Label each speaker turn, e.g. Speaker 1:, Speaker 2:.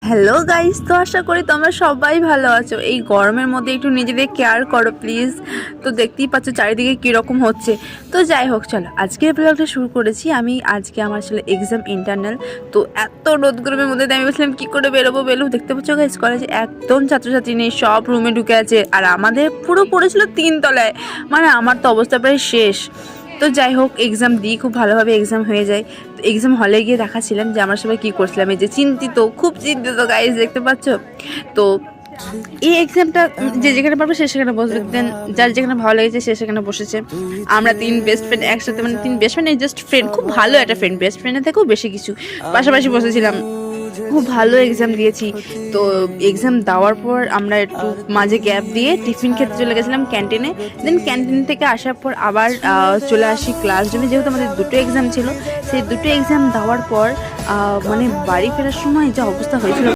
Speaker 1: Hello guys, তো আশা করি তোমরা সবাই ভালো আছো। এই গরমের মধ্যে একটু নিজেদের কেয়ার করো প্লিজ। তো দেখতেই পাচ্ছ চারিদিকে কীরকম হচ্ছে। তো যাই হোক, চলো আজকের ব্লগটা শুরু করেছি। আজকে আমার ছিল এক্সাম ইন্টারনাল। তো এত রোদ গরমের মধ্যে আমি বলছিলাম কী করে বেরোবো। দেখতে পাচ্ছ গাইস, কলেজে একদম ছাত্রছাত্রী নেই, সব রুমে ঢুকে আছে। আর আমাদের পুরো পড়েছিল 3 তলায়, মানে আমার তো অবস্থা প্রায় শেষ। তো যাই হোক, এক্সাম দিই, খুব ভালোভাবে এক্সাম হয়ে যায়। তো এক্সাম হলে গিয়ে দেখাচ্ছিলাম যে আমরা সবাই কী করছিলাম। এই যে চিন্তিত, খুব চিন্তিত গাইস, দেখতে পাচ্ছ। তো এই এক্সামটা যে যেখানে পারবে সে সেখানে বসবে, দেন যার যেখানে ভালো লেগেছে সে সেখানে বসেছে। আমরা 3 বেস্ট ফ্রেন্ড একসাথে, মানে 3 বেস্ট ফ্রেন্ড, জাস্ট ফ্রেন্ড, খুব ভালো একটা ফ্রেন্ড, বেস্ট ফ্রেন্ডের থেকেও বেশি কিছু, পাশাপাশি বসেছিলাম। খুব ভালো এক্সাম দিয়েছি। তো এক্সাম দেওয়ার পর আমরা একটু মাঝে গ্যাপ দিয়ে টিফিন খেতে চলে গেছিলাম ক্যান্টিনে। দেন ক্যান্টিন থেকে আসার পর আবার চলে আসি ক্লাসরুমে, যেহেতু আমাদের 2টো এক্সাম ছিল। সেই 2টো এক্সাম দেওয়ার পর মানে বাড়ি ফেরার সময় যে অবস্থা হয়েছিল